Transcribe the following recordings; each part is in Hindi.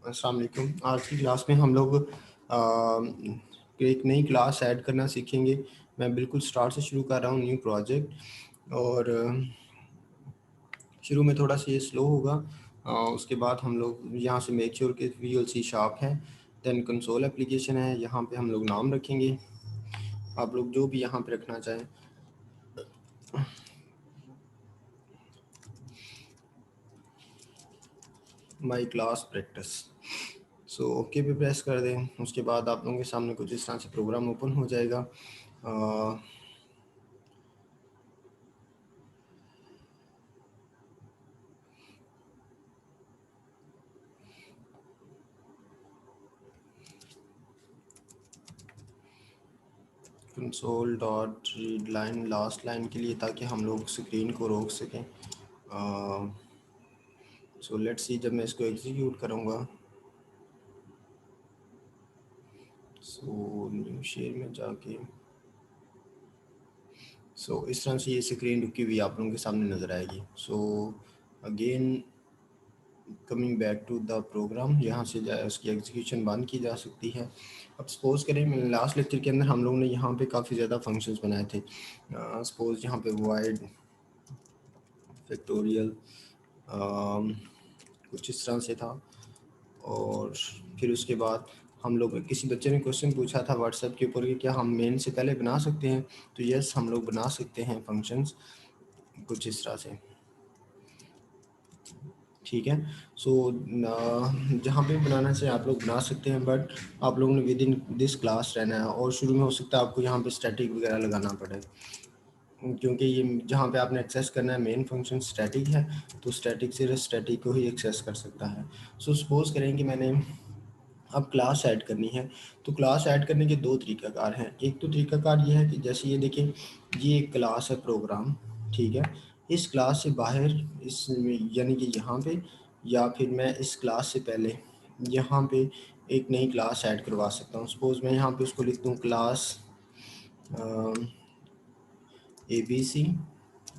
अस्सलाम वालेकुम। आज की क्लास में हम लोग एक नई क्लास ऐड करना सीखेंगे। मैं बिल्कुल स्टार्ट से शुरू कर रहा हूँ न्यू प्रोजेक्ट, और शुरू में थोड़ा सा ये स्लो होगा। उसके बाद हम लोग यहाँ से मेक श्योर कि विजुअल सी शार्प है, देन कंसोल एप्लीकेशन है, यहाँ पे हम लोग नाम रखेंगे, आप लोग जो भी यहाँ पे रखना चाहें। My class practice, so okay पे प्रेस कर दें। उसके बाद आप लोगों के सामने कुछ इस तरह से प्रोग्राम ओपन हो जाएगा। Console dot read line last line के लिए, ताकि हम लोग स्क्रीन को रोक सकें। सो लेट्स सी, जब मैं इसको एग्जीक्यूट करूँगा, सो न्यू शेयर में जाके इस तरह से ये स्क्रीन रुकी हुई आप लोगों के सामने नज़र आएगी। So again coming back to the program, यहाँ से जाए उसकी एग्जीक्यूशन बंद की जा सकती है। अब सपोज़ करें, लास्ट लेक्चर के अंदर हम लोगों ने यहाँ पे काफ़ी ज़्यादा फंक्शंस बनाए थे। सपोज़ यहाँ पे वाइड फैक्टोरियल कुछ इस तरह से था, और फिर उसके बाद हम लोग, किसी बच्चे ने क्वेश्चन पूछा था व्हाट्सएप के ऊपर कि क्या हम मेन से पहले बना सकते हैं, तो यस, हम लोग बना सकते हैं फंक्शंस कुछ इस तरह से। ठीक है। सो जहाँ पे बनाना चाहिए आप लोग बना सकते हैं, बट आप लोगों ने विद इन दिस क्लास रहना है, और शुरू में हो सकता है आपको यहाँ पे स्टैटिक वगैरह लगाना पड़े, क्योंकि ये जहाँ पे आपने एक्सेस करना है मेन फंक्शन स्टैटिक है, तो स्टैटिक सिर्फ स्टैटिक को ही एक्सेस कर सकता है। सो सपोज़ करें कि मैंने अब क्लास ऐड करनी है, तो क्लास ऐड करने के दो तरीक़ाकार हैं। एक तो तरीक़ाकार ये है कि जैसे ये देखें, ये एक क्लास है प्रोग्राम, ठीक है। इस क्लास से बाहर इस, यानी कि यहाँ पे, या फिर मैं इस क्लास से पहले यहाँ पे एक नई क्लास ऐड करवा सकता हूँ। सपोज़ मैं यहाँ पे उसको लिख दूँ क्लास ABC,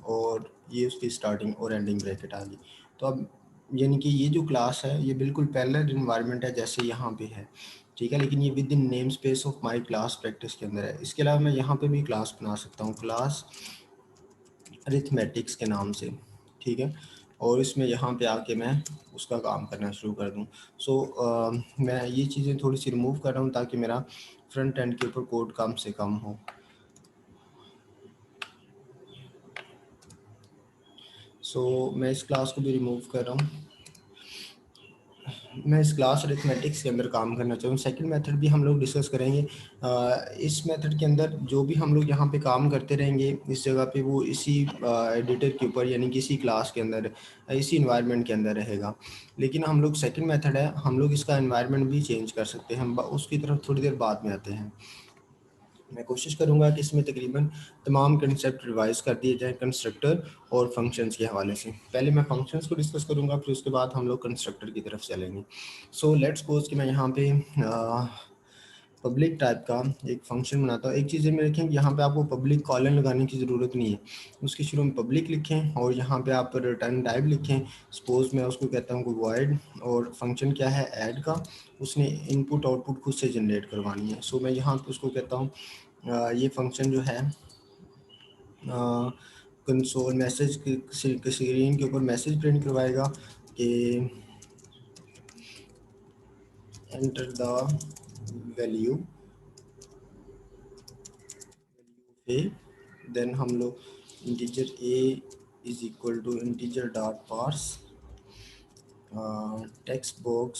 और ये उसकी स्टार्टिंग और एंडिंग ब्रैकेट आ गई। तो अब यानी कि ये जो क्लास है ये बिल्कुल पैरेलल इन्वायरमेंट है जैसे यहाँ पे है, ठीक है, लेकिन ये with in name space of my class practice के अंदर है। इसके अलावा मैं यहाँ पे भी क्लास बना सकता हूँ, क्लास अरिथमेटिक्स के नाम से, ठीक है, और इसमें यहाँ पे आके मैं उसका काम करना शुरू कर दूँ। मैं ये चीज़ें थोड़ी सी रिमूव कर रहा हूँ ताकि मेरा फ्रंट एंड के ऊपर कोड कम से कम हो। मैं इस क्लास को भी रिमूव कर रहा हूँ। मैं इस क्लास अरिथमेटिक्स के अंदर काम करना चाहूँ। सेकंड मेथड भी हम लोग डिस्कस करेंगे। इस मेथड के अंदर जो भी हम लोग यहाँ पे काम करते रहेंगे, इस जगह पे वो इसी एडिटर के ऊपर, यानी कि इसी क्लास के अंदर, इसी इन्वायरमेंट के अंदर रहेगा। लेकिन हम लोग सेकंड मेथड है, हम लोग इसका इन्वायरमेंट भी चेंज कर सकते हैं। हम उसकी तरफ थोड़ी देर बाद में आते हैं। मैं कोशिश करूंगा कि इसमें तकरीबन तमाम कंसेप्ट रिवाइज कर दिए जाएं कंस्ट्रक्टर और फंक्शंस के हवाले से। पहले मैं फंक्शंस को डिस्कस करूंगा, फिर उसके बाद हम लोग कंस्ट्रक्टर की तरफ चलेंगे। सो लेट्स सपोज कि मैं यहाँ पे पब्लिक टाइप का एक फंक्शन बनाता हूँ। एक चीज़ में रखें कि यहाँ पे आपको पब्लिक कॉलन लगाने की ज़रूरत नहीं है, उसके शुरू में पब्लिक लिखें और यहाँ पे आप रिटर्न टाइप लिखें। सपोज मैं उसको कहता हूँ कोई वॉइड, और फंक्शन क्या है ऐड का, उसने इनपुट आउटपुट खुद से जनरेट करवानी है। सो मैं यहाँ पे उसको कहता हूँ ये फंक्शन जो है कंसोल मैसेज स्क्रीन के ऊपर मैसेज प्रिंट करवाएगा कि enter the value A, then हम लोग integer A is equal to integer dot parse text box,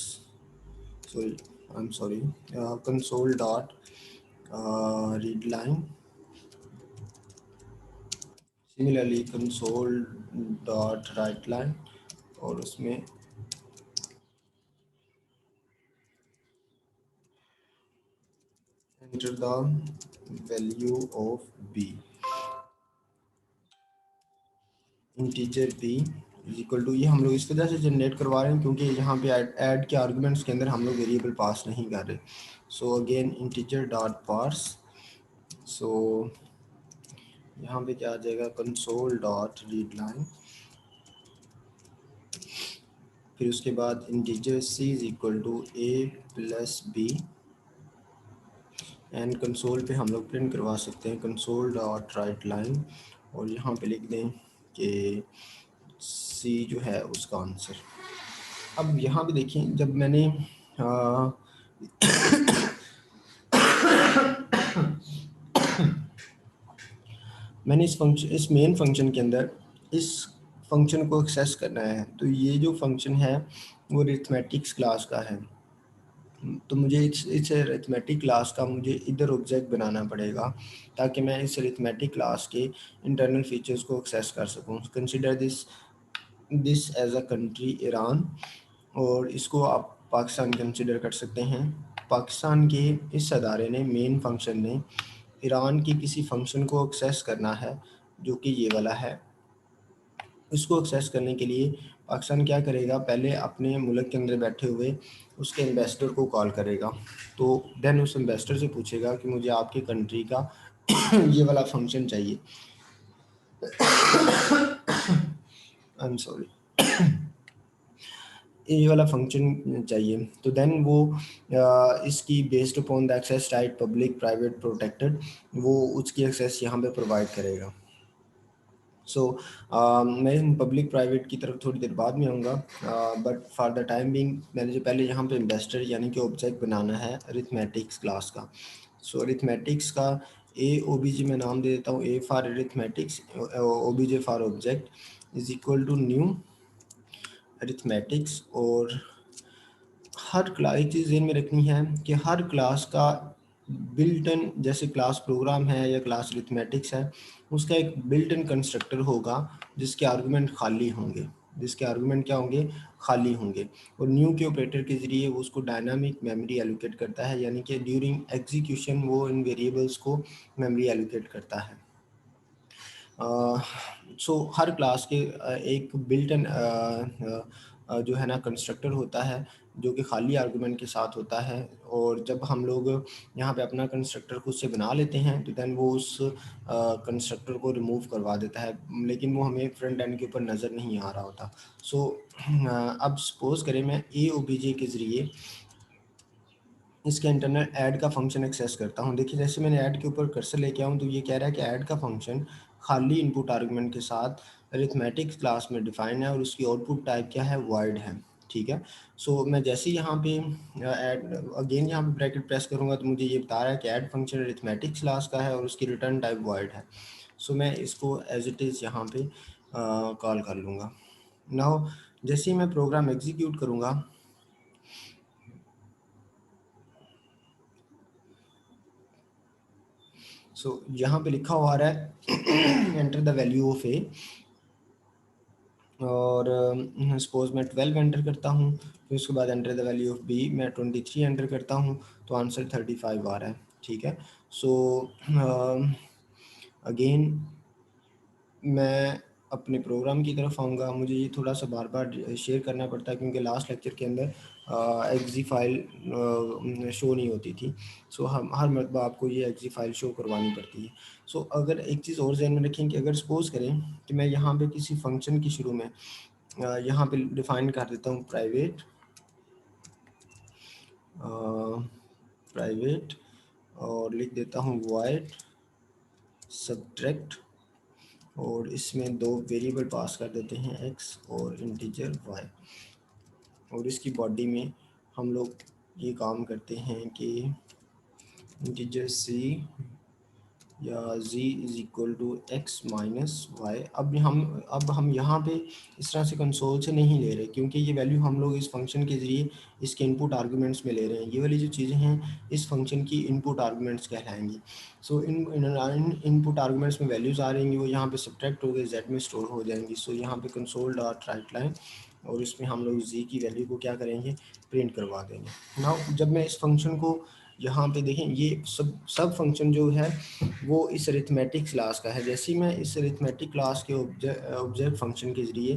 sorry I am sorry, console dot read line, similarly console dot write line, और उसमें enter the value of b, integer b is equal to, ये हम लोग इस वजह से जनरेट करवा रहे हैं क्योंकि यहाँ पे ऐड के आर्गुमेंट्स के अंदर हम लोग वेरिएबल पास नहीं कर रहे। So again integer dot parse, so यहाँ पे क्या आ जाएगा, कंसोल डॉट रीड लाइन, फिर उसके बाद integer c is equal to a plus b, and console पे हम लोग प्रिंट करवा सकते हैं कंसोल डॉट राइट लाइन, और यहाँ पे लिख दें कि c जो है उसका आंसर। अब यहाँ पे देखिए, जब मैंने मैंने इस मेन फंक्शन के अंदर इस फंक्शन को एक्सेस करना है, तो ये जो फंक्शन है वो अरिथमेटिक्स क्लास का है, तो मुझे इस अरिथमेटिक क्लास का मुझे इधर ऑब्जेक्ट बनाना पड़ेगा ताकि मैं इस अरिथमेटिक क्लास के इंटरनल फीचर्स को एक्सेस कर सकूं। Consider this as a country Iran, और इसको आप पाकिस्तान कंसिडर कर सकते हैं। पाकिस्तान के इस अदारे ने, मेन फंक्शन ने, ईरान की किसी फंक्शन को एक्सेस करना है जो कि ये वाला है। इसको एक्सेस करने के लिए पाकिस्तान क्या करेगा, पहले अपने मुल्क के अंदर बैठे हुए उसके एम्बेसडर को कॉल करेगा, तो देन उस एम्बेसडर से पूछेगा कि मुझे आपकी कंट्री का ये वाला फंक्शन चाहिए। आई एम सॉरी, ये वाला फंक्शन चाहिए, तो देन वो इसकी based upon the access type public private protected, वो उसकी एक्सेस यहाँ पे प्रोवाइड करेगा। सो मैं पब्लिक प्राइवेट की तरफ थोड़ी देर बाद में आऊँगा, but for the time being मैंने जो पहले यहाँ पे इन्वेस्टर यानी कि ऑब्जेक्ट बनाना है अरिथमेटिक्स क्लास का। सो अरिथमेटिक्स का AOBJ मैं नाम दे देता हूँ, A for arithmetics, OBJ for object is equal to new arithmetics. और हर क्लास, एक चीज़ ध्यान में रखनी है कि हर क्लास का बिल्ट इन, जैसे क्लास प्रोग्राम है या क्लास अरिथमेटिक्स है, उसका एक बिल्ट इन कंस्ट्रक्टर होगा जिसके आर्गुमेंट खाली होंगे, जिसके आर्गुमेंट क्या होंगे, खाली होंगे। और न्यू के ऑपरेटर के ज़रिए वो उसको डायनामिक मेमोरी एलोकेट करता है, यानी कि ड्यूरिंग एग्जीक्यूशन वो इन वेरिएबल्स को मेमोरी एलोकेट करता है। सो हर क्लास के एक बिल्ट इन जो है ना कंस्ट्रक्टर होता है जो कि खाली आर्गुमेंट के साथ होता है, और जब हम लोग यहाँ पे अपना कंस्ट्रक्टर खुद से बना लेते हैं तो देन वो उस कंस्ट्रक्टर को रिमूव करवा देता है, लेकिन वो हमें फ्रंट एंड के ऊपर नज़र नहीं आ रहा होता। सो अब सपोज करें मैं AOBJ के ज़रिए इसके इंटरनल ऐड का फंक्शन एक्सेस करता हूँ। देखिए जैसे मैंने ऐड के ऊपर कर्सर लेके आऊँ तो ये कह रहा है कि ऐड का फंक्शन खाली इनपुट आर्गुमेंट के साथ अरिथमेटिक्स क्लास में डिफाइन है और उसकी आउटपुट टाइप क्या है, वॉइड है। ठीक है, सो मैं जैसे ही यहाँ पे ऐड अगेन यहाँ पे ब्रैकेट प्रेस करूँगा तो मुझे ये बता रहा है कि ऐड फंक्शन अरिथमेटिक्स क्लास का है और उसकी रिटर्न टाइप वॉइड है। सो मैं इसको एज इट इज़ यहाँ पे कॉल कर लूँगा। नाउ जैसे ही मैं प्रोग्राम एग्जीक्यूट करूँगा सो यहाँ पे लिखा हुआ आ रहा है एंटर द वैल्यू ऑफ ए, और सपोज मैं 12 एंटर करता हूँ, फिर उसके बाद enter the value of B मैं 23 एंटर करता हूँ तो आंसर 35 आ रहा है। ठीक है, सो अगेन मैं अपने प्रोग्राम की तरफ आऊँगा। मुझे ये थोड़ा सा बार बार शेयर करना पड़ता है क्योंकि लास्ट लेक्चर के अंदर एक्जी फाइल शो नहीं होती थी, सो हम हर मरतबा आपको ये एक्जी फाइल शो करवानी पड़ती है। सो अगर एक चीज़ और ध्यान में रखें कि अगर सपोज़ करें कि मैं यहाँ पे किसी फंक्शन की शुरू में यहाँ पे डिफ़ाइन कर देता हूँ प्राइवेट और लिख देता हूँ वॉइड सब्ट्रैक्ट, और इसमें दो वेरिएबल पास कर देते हैं x और इंटीजर y, और इसकी बॉडी में हम लोग ये काम करते हैं कि इंटीजर c या z is equal to x minus Y. अब हम यहाँ पे इस तरह से कंसोल से नहीं ले रहे क्योंकि ये वैल्यू हम लोग इस फंक्शन के ज़रिए इसके इनपुट आर्गुमेंट्स में ले रहे हैं। ये वाली जो चीज़ें हैं इस फंक्शन की इनपुट आर्गुमेंट्स कहलाएंगी। सो इन इनपुट आर्गुमेंट्स में वैल्यूज़ आ रही वो यहाँ पे सब्ट्रैक्ट हो गए, z में स्टोर हो जाएंगी। सो यहाँ पे कंसोल डॉट राइट लाइन, और इसमें हम लोग z की वैल्यू को क्या करेंगे, प्रिंट करवा देंगे। नाउ जब मैं इस फंक्शन को यहाँ पे देखें, ये सब फंक्शन जो है वो इस अरिथमेटिक क्लास का है। जैसे ही मैं इस अरिथमेटिक क्लास के ऑब्जेक्ट फंक्शन के ज़रिए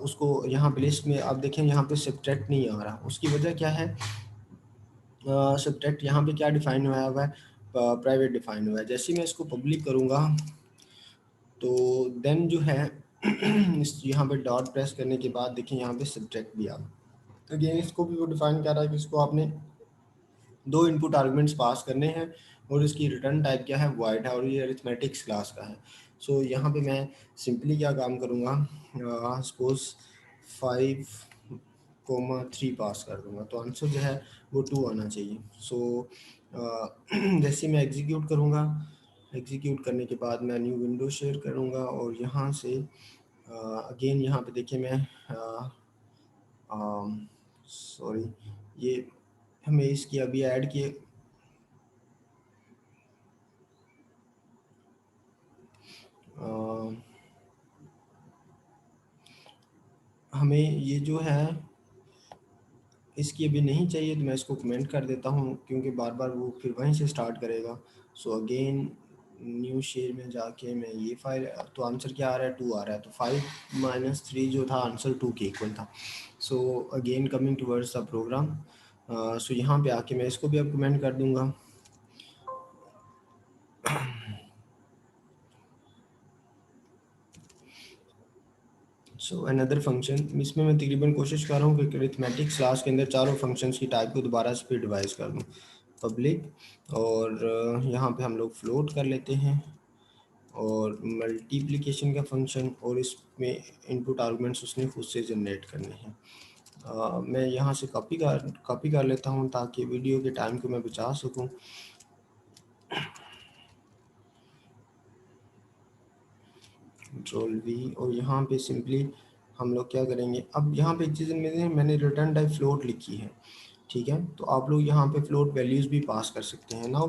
उसको यहाँ पे लिस्ट में, अब देखें यहाँ पे सब्ट्रैक्ट नहीं आ रहा, उसकी वजह क्या है, सब्ट्रैक्ट यहाँ पे क्या डिफाइन हुआ है, प्राइवेट डिफाइन हुआ है। जैसे ही मैं इसको पब्लिक करूँगा तो देन जो है यहाँ पे डॉट प्रेस करने के बाद देखिए यहाँ पे सब्ट्रैक्ट भी आ गया। अगेन इसको भी वो डिफाइन कर रहा है कि इसको आपने दो इनपुट आर्गुमेंट्स पास करने हैं और इसकी रिटर्न टाइप क्या है, वॉइड है, और ये अरिथमेटिक्स क्लास का है। सो यहाँ पे मैं सिंपली क्या काम करूँगा, सपोज 5,3 पास कर दूंगा, तो आंसर जो है वो 2 आना चाहिए। सो जैसे मैं एग्जीक्यूट करूँगा, एग्जीक्यूट करने के बाद मैं न्यू विंडो शेयर करूँगा और यहाँ से अगेन यहाँ पे देखिए मैं सॉरी, ये हमें इसकी अभी ऐड किए हमें ये जो है इसकी अभी नहीं चाहिए, तो मैं इसको कमेंट कर देता हूँ क्योंकि बार बार वो फिर वहीं से स्टार्ट करेगा। सो अगेन न्यू शेयर में जाके मैं ये फाइल, तो आंसर क्या आ रहा है, 2 आ रहा है, तो 5 - 3 जो था आंसर 2 के इक्वल था। So again coming towards the program, so यहाँ पे आके मैं इसको भी अब कमेंट कर दूँगा। सो अनदर फंक्शन, इसमें मैं तकरीबन कोशिश कर रहा हूँ कि अरिथमेटिक्स क्लास के अंदर चारों फंक्शंस की टाइप को दोबारा से फिर डिवाइस कर दूँ, पब्लिक, और यहाँ पे हम लोग फ्लोट कर लेते हैं, और मल्टीप्लिकेशन का फंक्शन, और इसमें इनपुट आर्गुमेंट्स उसने खुद से जनरेट करने हैं। मैं यहाँ से कॉपी कर लेता हूँ ताकि वीडियो के टाइम को मैं बचा सकूँ। कंट्रोल वी, और यहाँ पे सिंपली हम लोग क्या करेंगे, अब यहाँ पे एक चीज़ मैंने रिटर्न टाइप फ्लोट लिखी है, ठीक है, तो आप लोग यहाँ पे फ्लोट वैल्यूज़ भी पास कर सकते हैं ना।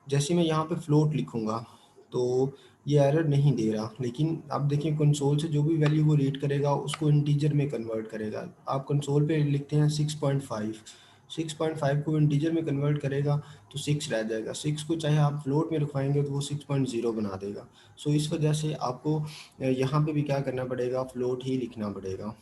जैसे मैं यहाँ पे फ्लोट लिखूँगा तो ये एरर नहीं दे रहा, लेकिन आप देखिए कंसोल से जो भी वैल्यू वो रीड करेगा उसको इंटीजर में कन्वर्ट करेगा। आप कंसोल पे लिखते हैं 6.5, 6.5 को इंटीजर में कन्वर्ट करेगा तो 6 रह जाएगा, 6 को चाहे आप फ्लोट में रखवाएंगे तो वो 6.0 बना देगा। सो इस वजह से आपको यहाँ पे भी क्या करना पड़ेगा, फ्लोट ही लिखना पड़ेगा,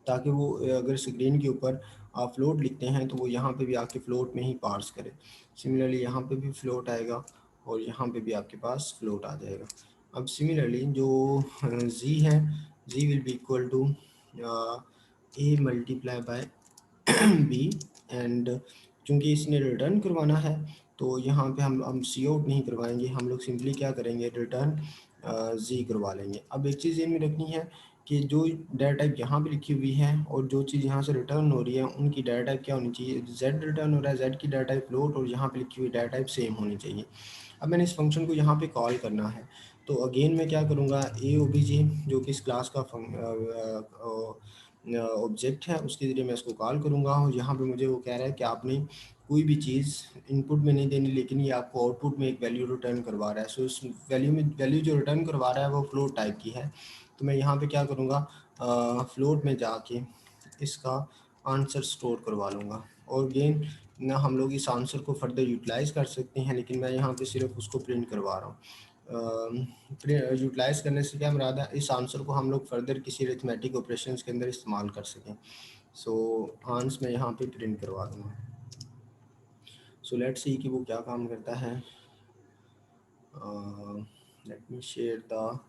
ताकि वो अगर स्क्रीन के ऊपर आप फ्लोट लिखते हैं तो वो यहाँ पे भी आके फ्लोट में ही पार्स करे। सिमिलरली यहाँ पे भी फ्लोट आएगा और यहाँ पे भी आपके पास फ्लोट आ जाएगा। अब सिमिलरली जो जी है, G will be equal to A multiply by B, and चूँकि इसने रिटर्न करवाना है तो यहाँ पे हम सी आउट नहीं करवाएंगे, हम लोग सिंपली क्या करेंगे, रिटर्न जी करवा लेंगे। अब एक चीज़ ये में रखनी है कि जो डाटा टाइप यहाँ पे लिखी हुई है और जो चीज़ यहाँ से रिटर्न हो रही है उनकी डाटा टाइप क्या होनी चाहिए, जेड रिटर्न हो रहा है, जेड की डाटा टाइप फ्लोट, और यहाँ पे लिखी हुई डाटा टाइप सेम होनी चाहिए। अब मैंने इस फंक्शन को यहाँ पे कॉल करना है, तो अगेन मैं क्या करूँगा, ए ओ बी जे जो कि इस क्लास का ऑब्जेक्ट है उसके ज़रिए मैं इसको कॉल करूँगा, और यहाँ पे मुझे वो कह रहा है कि आपने कोई भी चीज़ इनपुट में नहीं देनी, लेकिन ये आपको आउटपुट में एक वैल्यू रिटर्न करवा रहा है। सो इस वैल्यू जो रिटर्न करवा रहा है वो फ्लोट टाइप की है, तो मैं यहाँ पे क्या करूँगा, फ्लोट में जाके इसका आंसर स्टोर करवा लूँगा, और अगेन ना हम लोग इस आंसर को फर्दर यूटिलाइज़ कर सकते हैं, लेकिन मैं यहाँ पे सिर्फ उसको प्रिंट करवा रहा हूँ। यूटिलाइज़ करने से क्या मुराद है, इस आंसर को हम लोग फर्दर किसी अरिथमेटिक ऑपरेशंस के अंदर इस्तेमाल कर सकें। सो आंस मैं यहाँ पे प्रिंट करवा दूँगा। सो लेट्स सी कि वो क्या काम करता है। Let me share the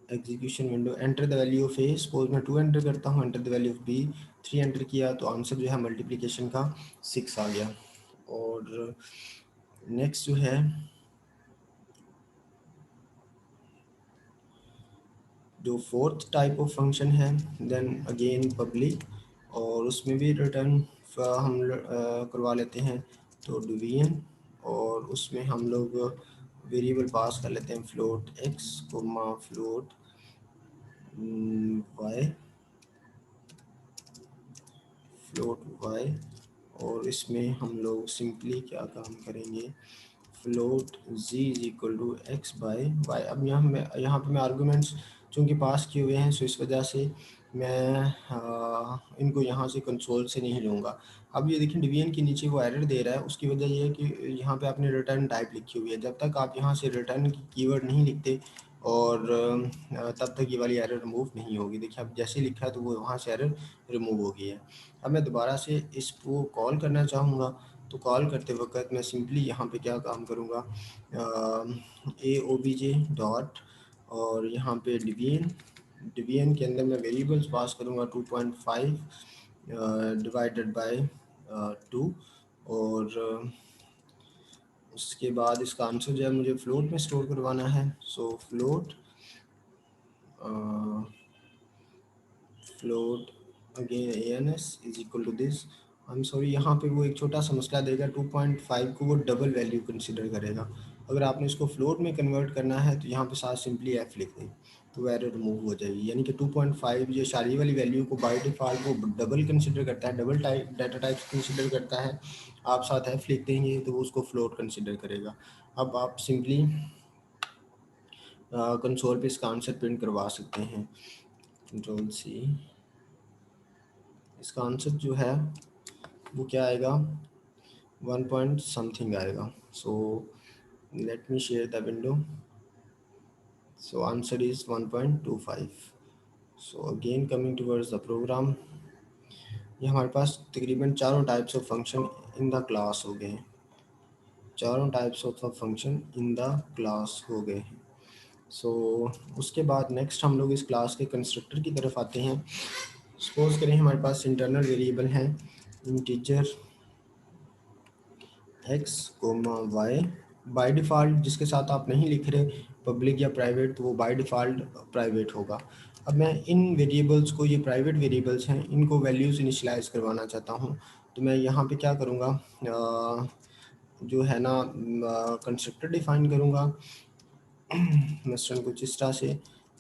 execution window. Enter the value of A, suppose मैं 2 एंटर करता हूँ, enter the value of B 3 enter किया, तो आंसर जो है मल्टीप्लिकेशन का 6 आ गया। और नेक्स्ट जो है जो फोर्थ टाइप ऑफ फंक्शन है, देन अगेन पब्लिक, और उसमें भी रिटर्न हम करवा लेते हैं, तो डिवीजन, और उसमें हम लोग वेरिएबल पास कर लेते हैं float X comma float Y, float Y, और इसमें हम लोग सिंपली क्या काम करेंगे, float z is equal to X by Y. अब यहाँ पे मैं आर्गूमेंट्स चूँकि पास किए हुए हैं, सो इस वजह से मैं इनको यहाँ से कंसोल से नहीं लूँगा। अब ये देखिए डिवीजन के नीचे वो एरर दे रहा है, उसकी वजह ये है कि यहाँ पे आपने रिटर्न टाइप लिखी हुई है। जब तक आप यहाँ से रिटर्न की कीवर्ड नहीं लिखते और तब तक ये वाली एरर रिमूव नहीं होगी। देखिए अब जैसे लिखा है तो वो वहाँ से एरर रिमूव हो गई है। अब मैं दोबारा से इसको कॉल करना चाहूँगा, तो कॉल करते वक्त मैं सिंपली यहाँ पे क्या काम करूँगा, ए ओ बी जे डॉट, और यहाँ पे डिवीजन के अंदर मैं वेरिएबल्स पास करूँगा 2.5 डिवाइडेड बाय 2, और उसके बाद इसका आंसर जो है मुझे फ्लोट में स्टोर करवाना है। So float again ans is equal to this. I am sorry, यहाँ पे वो एक छोटा सा मसला देगा, 2.5 को वो डबल वैल्यू कंसिडर करेगा। अगर आपने इसको फ्लोट में कन्वर्ट करना है तो यहाँ पे साथ सिंपली f लिख दें तो एरर रिमूव हो जाएगी। यानी कि 2.5 ये शारी वाली वैल्यू को बाय डिफ़ॉल्ट वो डबल कंसिडर करता है, double type data type consider करता है। आप साथ f लिख देंगे तो वो उसको फ्लोट कंसिडर करेगा। अब आप सिंपली कंसोल पे इसका आंसर प्रिंट करवा सकते हैं। कंट्रोल सी, इसका आंसर जो है वो क्या आएगा, 1 पॉइंट समथिंग आएगा। So let me share the window. So answer is 1.25। So again coming towards the program, ये हमारे पास तकरीबन चारों types of function in the class हो गए हैं, चारों types of function in the class हो गए हैं। सो उसके बाद नेक्स्ट हम लोग इस क्लास के कंस्ट्रक्टर की तरफ आते हैं। सपोज करें हमारे पास इंटरनल वेरिएबल है integer x, y by default, जिसके साथ आप नहीं लिख रहे पब्लिक या प्राइवेट, तो वो बाय डिफ़ॉल्ट प्राइवेट होगा। अब मैं इन वेरिएबल्स को, ये प्राइवेट वेरिएबल्स हैं, इनको वैल्यूज़ इनिशियलाइज करवाना चाहता हूँ। तो मैं यहाँ पे क्या करूँगा, जो है ना कंस्ट्रक्टर डिफ़ाइन करूँगा मसलन कुछ इस तरह से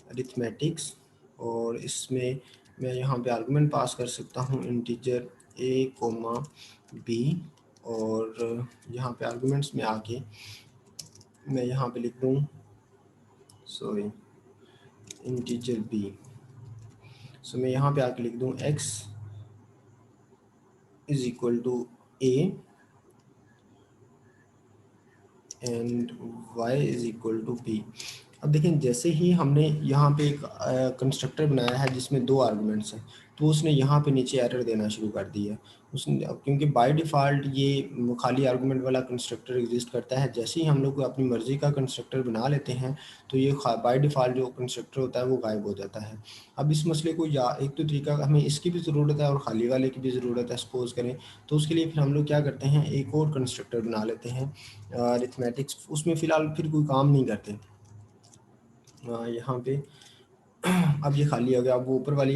अरिथमेटिक्स, और इसमें मैं यहाँ पे आर्गुमेंट पास कर सकता हूँ इंटीजर a, b, और यहाँ पे आर्गुमेंट्स में आके मैं यहाँ पे लिख दूँ सॉरी इंटीजर b। सो मैं यहाँ पे आके लिख दूँ x is equal to a and y is equal to b। अब देखें, जैसे ही हमने यहाँ पे एक कंस्ट्रक्टर बनाया है जिसमें 2 आर्गुमेंट्स हैं, तो उसने यहाँ पे नीचे एरर देना शुरू कर दिया उसने, क्योंकि बाय डिफ़ॉल्ट ये खाली आर्गुमेंट वाला कंस्ट्रक्टर एग्जिस्ट करता है। जैसे ही हम लोग अपनी मर्ज़ी का कंस्ट्रक्टर बना लेते हैं तो ये बाय डिफ़ॉल्ट जो कंस्ट्रक्टर होता है वो गायब हो जाता है। अब इस मसले को, या एक तो तरीका, हमें इसकी भी ज़रूरत है और खाली वाले की भी ज़रूरत है सपोज़ करें, तो उसके लिए फिर हम लोग क्या करते हैं, एक और कंस्ट्रक्टर बना लेते हैं अरिथमेटिक्स, उसमें फ़िलहाल फिर कोई काम नहीं करते। यहाँ पे अब ये खाली हो गया। अब वो ऊपर वाली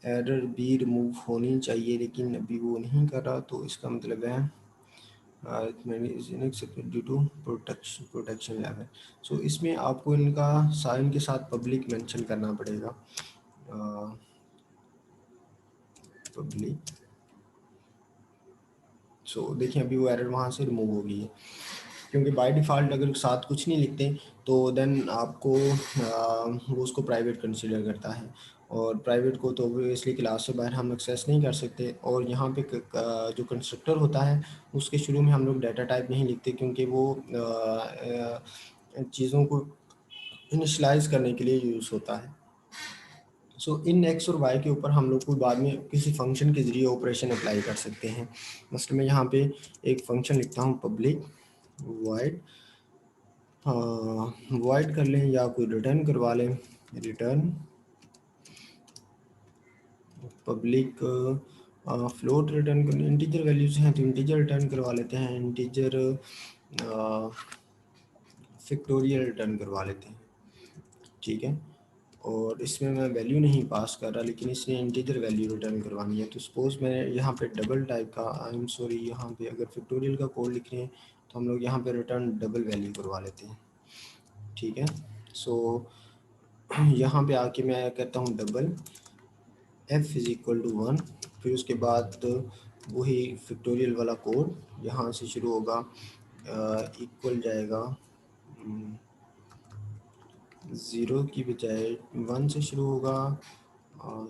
एरर भी रिमूव होनी चाहिए, लेकिन अभी वो नहीं कर रहा, तो इसका मतलब है ड्यू टू प्रोटेक्शन लेवल। सो इसमें आपको इनका साइन के साथ पब्लिक मेंशन करना पड़ेगा, पब्लिक। सो देखिए अभी वो एरर वहाँ से रिमूव हो गई है, क्योंकि बाय डिफ़ॉल्ट अगर साथ कुछ नहीं लिखते तो देन आपको वो उसको प्राइवेट कंसीडर करता है, और प्राइवेट को तो इसलिए क्लास से बाहर हम एक्सेस नहीं कर सकते। और यहाँ पे जो कंस्ट्रक्टर होता है उसके शुरू में हम लोग डाटा टाइप नहीं लिखते, क्योंकि वो चीज़ों को इनिशलाइज करने के लिए यूज़ होता है। सो इन एक्स और वाई के ऊपर हम लोग को बाद में किसी फंक्शन के ज़रिए ऑपरेशन अप्लाई कर सकते हैं। मसलन मैं यहाँ पे एक फंक्शन लिखता हूँ पब्लिक वाइड, वाइड कर लें या कोई रिटर्न करवा लें, रिटर्न पब्लिक फ्लोट रिटर्न कर, इंटीजर वैल्यूज हैं तो इंटीजर रिटर्न करवा लेते हैं, इंटीजर फैक्टोरियल रिटर्न करवा लेते हैं, ठीक है। और इसमें मैं वैल्यू नहीं पास कर रहा, लेकिन इसने इंटीजर वैल्यू रिटर्न करवानी है। तो सपोज़ मैं यहाँ पे डबल टाइप का, आई एम सॉरी, यहाँ पे अगर फैक्टोरियल का कोड लिख रहे हैं तो हम लोग यहाँ पे रिटर्न डबल वैल्यू करवा लेते हैं, ठीक है। सो यहाँ पे आके मैं कहता हूँ double f is equal to 1, फिर उसके बाद वही फैक्टोरियल वाला कोड यहाँ से शुरू होगा, इक्वल जाएगा 0 की बजाय 1 से शुरू होगा,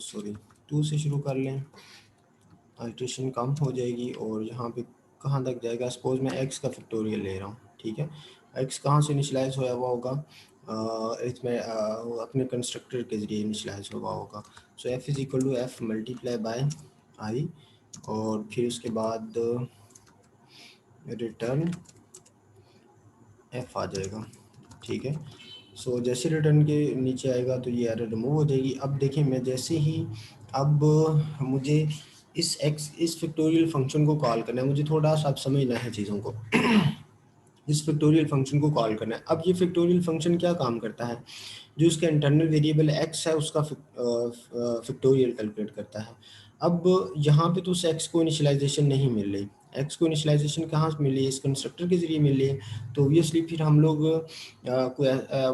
सॉरी 2 से शुरू कर लें, अल्ट्रेशन कम हो जाएगी, और यहाँ पे कहाँ तक जाएगा, सपोज मैं x का फैक्टोरियल ले रहा हूँ, ठीक है। x कहाँ से इनिशलाइज होया हुआ होगा, इसमें अपने कंस्ट्रक्टर के ज़रिए इनिशलाइज हुआ होगा। So f is equal to F multiply by I, और फिर उसके बाद रिटर्न f आ जाएगा, ठीक है। सो जैसे रिटर्न के नीचे आएगा तो ये एरर रिमूव हो जाएगी। अब देखिए मैं जैसे ही अब मुझे इस फैक्टोरियल फंक्शन को कॉल करना है, मुझे थोड़ा सा अब समझना है चीज़ों को। इस फैक्टोरियल फंक्शन को कॉल करना है। अब ये फैक्टोरियल फंक्शन क्या काम करता है, जो इसका इंटरनल वेरिएबल x है उसका फैक्टोरियल कैलकुलेट करता है। अब यहाँ पे तो उस x को इनिशियलाइजेशन नहीं मिल रही, x को इनिशियलाइजेशन कहाँ से मिल रही है, इस कंस्ट्रक्टर के ज़रिए मिल रही है। तो ऑब्वियसली फिर हम लोग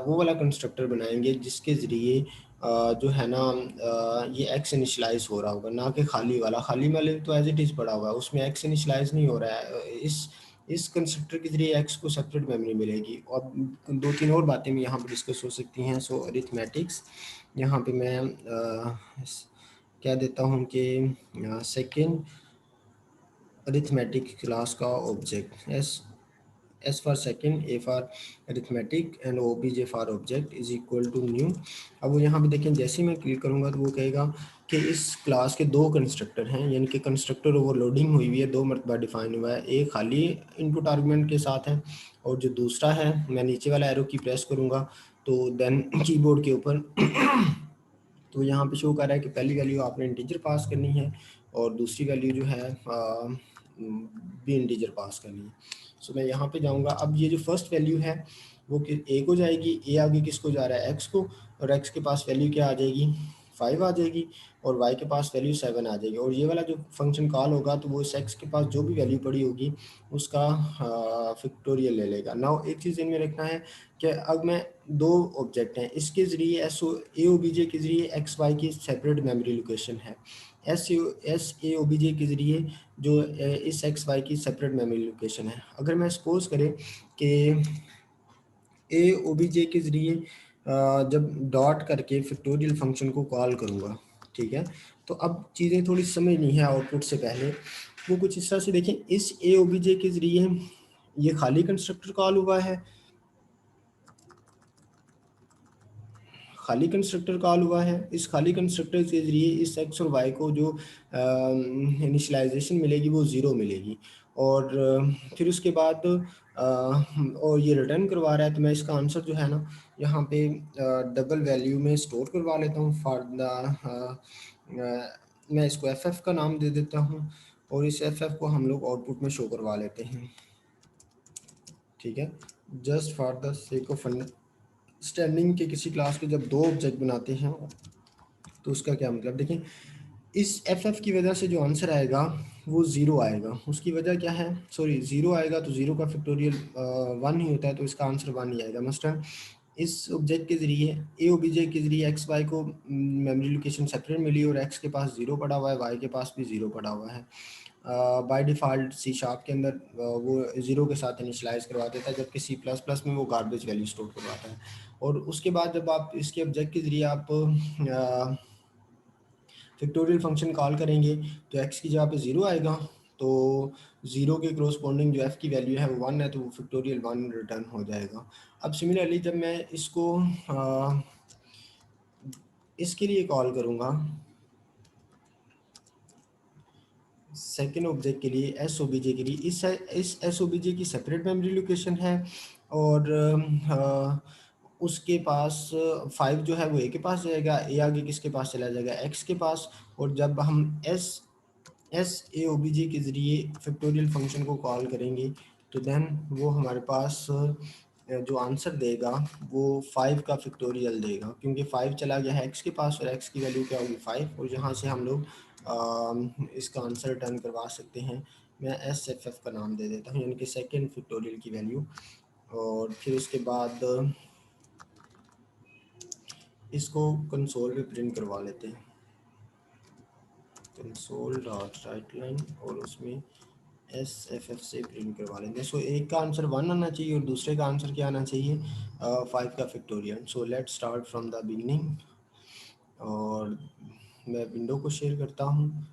वो वाला कंस्ट्रक्टर बनाएंगे जिसके ज़रिए जो है ना ये x इनिशियलाइज हो रहा होगा, ना कि खाली वाला। खाली वाले तो एज इट इज़ पड़ा हुआ है, उसमें x इनिशियलाइज नहीं हो रहा है। इस कंस्ट्रक्टर के जरिए x को सेपरेट मेमोरी मिलेगी। और दो तीन और बातें भी यहाँ पर डिस्कस हो सकती हैं। सो अरिथमेटिक्स यहाँ पे मैं क्या देता हूँ कि सेकेंड अरिथमेटिक क्लास का object S for second, A for arithmetic and obj for object is equal to new। अब वो यहाँ पे देखें जैसे ही मैं क्लिक करूँगा तो वो कहेगा कि इस क्लास के दो कंस्ट्रक्टर हैं, यानी कि कंस्ट्रक्टर ओवरलोडिंग हुई हुई है, दो मरतबा डिफाइन हुआ है। एक खाली इनपुट आर्गुमेंट के साथ है और जो दूसरा है, मैं नीचे वाला एरो की प्रेस करूँगा तो देन कीबोर्ड के ऊपर तो यहाँ पे शो कर रहा है कि पहली वैल्यू आपने इंटीजर पास करनी है और दूसरी वैल्यू जो है भी इंटीजर पास करनी है। सो मैं यहाँ पे जाऊँगा। अब ये जो फर्स्ट वैल्यू है वो ए को जाएगी, ए आगे किसको जा रहा है, एक्स को, और एक्स के पास वैल्यू क्या आ जाएगी, 5 आ जाएगी, और वाई के पास वैल्यू 7 आ जाएगी। और ये वाला जो फंक्शन कॉल होगा तो वो इस एक्स के पास जो भी वैल्यू पड़ी होगी उसका फैक्टोरियल ले लेगा। नाउ एक चीज़ इनमें रखना है कि अब मैं दो ऑब्जेक्ट हैं, इसके ज़रिए ए ओ बी जे के ज़रिए एक्स वाई की सेपरेट मेमोरी लोकेशन है, S A O B J के ज़रिए जो इस एक्स वाई की सेपरेट मेमोरी लोकेशन है। अगर मैं सपोज करें कि ए ओ बी जे के ज़रिए जब डॉट करके फैक्टोरियल फंक्शन को कॉल करूँगा, ठीक है, तो अब चीज़ें थोड़ी समझनी है आउटपुट से पहले। वो कुछ इस तरह से देखें, इस ए ओ बी जे के ज़रिए ये खाली कंस्ट्रक्टर कॉल हुआ है, खाली कंस्ट्रक्टर कॉल हुआ है। इस खाली कंस्ट्रक्टर के ज़रिए इस एक्स और वाई को जो इनिशियलाइजेशन मिलेगी वो ज़ीरो मिलेगी। और फिर उसके बाद और ये रिटर्न करवा रहा है, तो मैं इसका आंसर जो है ना यहाँ पे डबल वैल्यू में स्टोर करवा लेता हूँ फॉर द मैं इसको एफ एफ का नाम दे देता हूँ और इस एफ एफ को हम लोग आउटपुट में शो करवा लेते हैं, ठीक है, just for the sake of standing के किसी क्लास के जब दो ऑब्जेक्ट बनाते हैं तो उसका क्या मतलब देखें। इस एफ एफ की वजह से जो आंसर आएगा वो ज़ीरो आएगा। उसकी वजह क्या है, सॉरी ज़ीरो आएगा तो ज़ीरो का फैक्टोरियल 1 ही होता है, तो इसका आंसर 1 ही आएगा। मस्टन इस ऑब्जेक्ट के ज़रिए ए ओ बी जे के ज़रिए एक्स वाई को मेमोरी लोकेशन सेपरेट मिली और एक्स के पास ज़ीरो पड़ा हुआ है, वाई के पास भी ज़ीरो पड़ा हुआ है। बाय डिफ़ॉल्ट सी शार्प के अंदर वो ज़ीरो के साथ इनिशलाइज करवा देता है, जबकि सी प्लस प्लस में वो गार्बेज वैल्यू स्टोर करवाता है। और उसके बाद जब आप इसके ऑब्जेक्ट के ज़रिए आप फैक्टोरियल फंक्शन कॉल करेंगे तो एक्स की जगह पे ज़ीरो आएगा, तो ज़ीरो के करस्पॉन्डिंग जो एफ़ की वैल्यू है वो 1 है, तो वो फैक्टोरियल 1 रिटर्न हो जाएगा। अब सिमिलरली जब मैं इसको इसके लिए कॉल करूँगा सेकेंड ऑब्जेक्ट के लिए एस ओ बी जे के लिए, इस एस ओ बी जे की सेपरेट मेमोरी लोकेशन है और उसके पास 5 जो है वो ए के पास जाएगा, ए आगे किसके पास चला जाएगा, एक्स के पास। और जब हम S A O B J के ज़रिए फैक्टोरियल फंक्शन को कॉल करेंगे तो देन वो हमारे पास जो आंसर देगा वो 5 का फैक्टोरियल देगा, क्योंकि 5 चला गया है एक्स के पास और एक्स की वैल्यू क्या होगी 5, और यहाँ से हम लोग इसका आंसर रिटर्न करवा सकते हैं। मैं एस एफ एफ का नाम दे देता हूँ, यानी कि सेकेंड फैक्टोरियल की वैल्यू। और फिर उसके बाद इसको कंसोल पे प्रिंट करवा लेते हैं, कंसोल डॉट राइट लाइन, और उसमें एस एफ एफ से प्रिंट करवा लेंगे। सो एक का आंसर 1 आना चाहिए और दूसरे का आंसर क्या आना चाहिए, 5 का factorial. So let start from the beginning, और मैं विंडो को शेयर करता हूँ।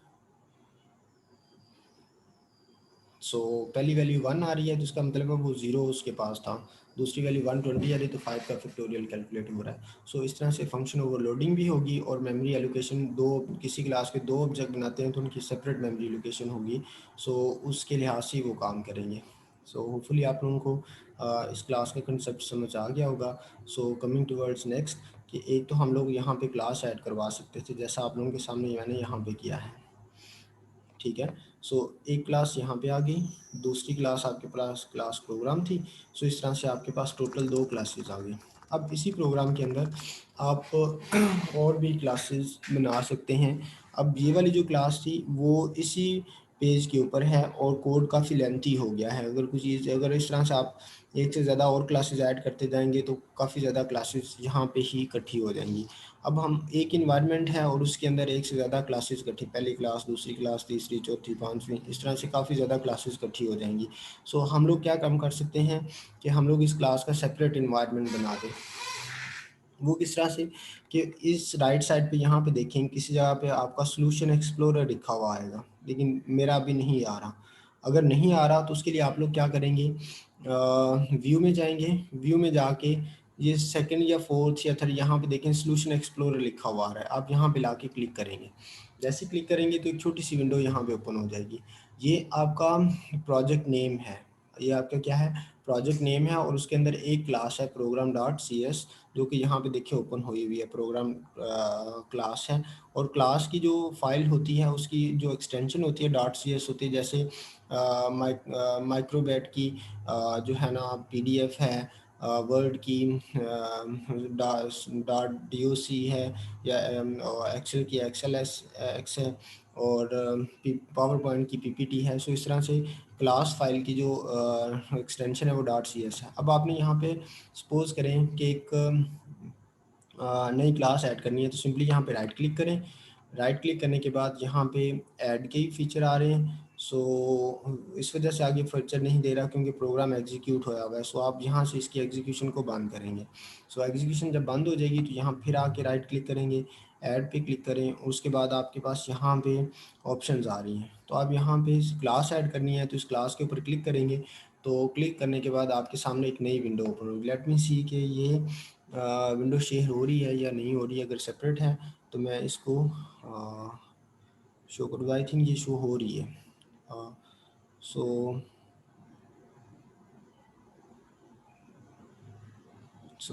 सो पहली वैल्यू 1 आ रही है तो इसका मतलब है वो 0 उसके पास था, दूसरी वैल्यू 120 आ रही है तो 5 का फैक्टोरियल कैलकुलेट हो रहा है। सो इस तरह से फंक्शन ओवरलोडिंग भी होगी और मेमोरी एलोकेशन, दो किसी क्लास के दो ऑब्जेक्ट बनाते हैं तो उनकी सेपरेट मेमोरी लोकेशन होगी। सो उसके लिहाज से वो काम करेंगे। सो होपफुली आप लोगों को इस क्लास का कंसेप्ट समझ आ गया होगा। सो कमिंग टूवर्ड्स नेक्स्ट, कि एक तो हम लोग यहाँ पे क्लास ऐड करवा सकते थे, जैसा आप लोगों के सामने मैंने यहाँ पे किया है, ठीक है। सो एक क्लास यहाँ पे आ गई, दूसरी क्लास आपके पास क्लास प्रोग्राम थी। सो इस तरह से आपके पास टोटल 2 क्लासेस आ गई। अब इसी प्रोग्राम के अंदर आप और भी क्लासेस बना सकते हैं। अब ये वाली जो क्लास थी वो इसी पेज के ऊपर है और कोड काफ़ी लेंथी हो गया है। अगर कुछ चीज़, अगर इस तरह से आप एक से ज़्यादा और क्लासेस ऐड करते जाएंगे तो काफ़ी ज़्यादा क्लासेस यहाँ पे ही इकट्ठी हो जाएंगी। अब हम एक इन्वायरमेंट है और उसके अंदर एक से ज़्यादा क्लासेस इकट्ठी, पहली क्लास, दूसरी क्लास, तीसरी, चौथी, पाँचवीं, इस तरह से काफ़ी ज़्यादा क्लासेस इकट्ठी हो जाएंगी। सो हम लोग क्या काम कर सकते हैं कि हम लोग इस क्लास का सेपरेट इन्वायरमेंट बना दें। वो किस तरह से, कि इस राइट साइड पे यहाँ पे देखें किसी जगह पे आपका सोल्यूशन एक्सप्लोरर लिखा हुआ आएगा, लेकिन मेरा अभी नहीं आ रहा। अगर नहीं आ रहा तो उसके लिए आप लोग क्या करेंगे, व्यू में जाएंगे, व्यू में जाके ये सेकंड या फोर्थ या थर्ड यहाँ पे देखें सोल्यूशन एक्सप्लोरर लिखा हुआ आ रहा है, आप यहाँ पे लाके क्लिक करेंगे। जैसे क्लिक करेंगे तो एक छोटी सी विंडो यहाँ पे ओपन हो जाएगी। ये आपका प्रोजेक्ट नेम है, ये आपका क्या है, प्रोजेक्ट नेम है, और उसके अंदर एक क्लास है प्रोग्राम डॉट सी एस, जो कि यहाँ पे देखिए ओपन हुई हुई है, प्रोग्राम क्लास है। और क्लास की जो फाइल होती है उसकी जो एक्सटेंशन होती है डॉट सी एस होती है, जैसे माइक्रोबैट की जो है ना पीडीएफ है, वर्ड की डॉट डी है, या एक्सेल की एक्सेल एस एक्स है, और पावर पॉइंट की पीपीटी है। सो इस तरह से क्लास फाइल की जो एक्सटेंशन है वो डॉट सी एस है। अब आपने यहाँ पे सपोज करें कि एक नई क्लास ऐड करनी है, तो सिंपली यहाँ पे राइट क्लिक करें। राइट क्लिक करने के बाद यहाँ पे ऐड के ही फीचर आ रहे हैं। सो इस वजह से आगे फीचर नहीं दे रहा क्योंकि प्रोग्राम एग्जीक्यूट होया हुआ है। सो आप यहाँ से इसकी एग्जीक्यूशन को बंद करेंगे। सो एग्जीक्यूशन जब बंद हो जाएगी तो यहाँ फिर आके राइट क्लिक करेंगे, ऐड पे क्लिक करें, उसके बाद आपके पास यहाँ पे ऑप्शंस आ रही हैं। तो आप यहाँ पे क्लास ऐड करनी है तो इस क्लास के ऊपर क्लिक करेंगे। तो क्लिक करने के बाद आपके सामने एक नई विंडो ओपन होगी। लेट मी सी कि ये विंडो शेयर हो रही है या नहीं हो रही है। अगर सेपरेट है तो मैं इसको शो करूँगा। आई थिंक ये शो हो रही है। सो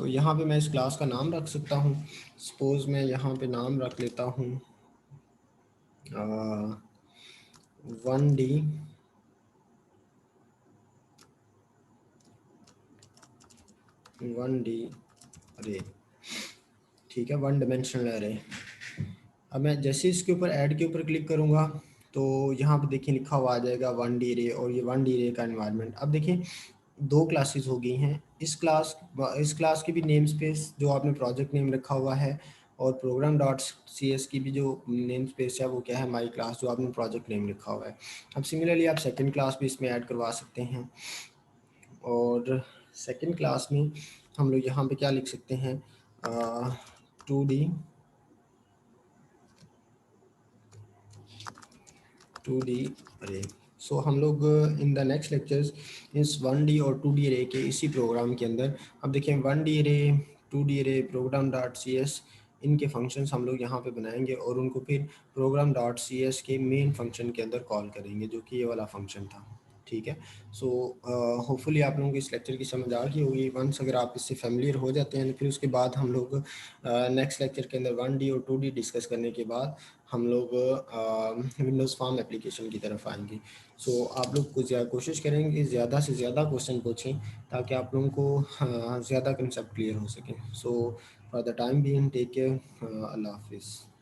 यहाँ पे मैं इस क्लास का नाम रख सकता हूँ। सपोज मैं यहाँ पे नाम रख लेता हूँ 1D अरे, ठीक है, 1 डायमेंशनल अरे। अब मैं जैसे इसके ऊपर ऐड के ऊपर क्लिक करूँगा तो यहाँ पे देखिए लिखा हुआ आ जाएगा 1D रे, और ये 1D रे का एनवायरनमेंट। अब देखिए 2 क्लासेस हो गई हैं। इस क्लास की भी नेम स्पेस जो आपने प्रोजेक्ट नेम रखा हुआ है, और प्रोग्राम डॉट सी एस की भी जो नेम स्पेस है वो क्या है, माई क्लास, जो आपने प्रोजेक्ट नेम लिखा हुआ है। अब सिमिलरली आप सेकंड क्लास भी इसमें ऐड करवा सकते हैं। और सेकंड क्लास में हम लोग यहाँ पे क्या लिख सकते हैं, 2D अरे। सो हम लोग इन द नेक्स्ट लेक्चर्स इस 1D और 2D अरे के इसी प्रोग्राम के अंदर, अब देखिए 1D अरे, 2D अरे, प्रोग्राम डॉट सी एस, इनके फंक्शंस हम लोग यहाँ पे बनाएंगे और उनको फिर प्रोग्राम डॉट सी एस के मेन फंक्शन के अंदर कॉल करेंगे, जो कि ये वाला फंक्शन था। ठीक है। सो होपफुली आप लोगों को इस लेक्चर की समझ आ गई होगी। वंस अगर आप इससे फेमिलियर हो जाते हैं तो फिर उसके बाद हम लोग नेक्स्ट लेक्चर के अंदर 1D और 2D डिस्कस करने के बाद हम लोग विंडोज़ फार्म एप्लीकेशन की तरफ आएंगे। सो आप लोग कुछ कोशिश करेंगे ज़्यादा से ज़्यादा क्वेश्चन पूछें ताकि आप लोगों को ज़्यादा कंसेप्ट क्लियर हो सके। So for the time being take care, अल्लाह हाफिज़।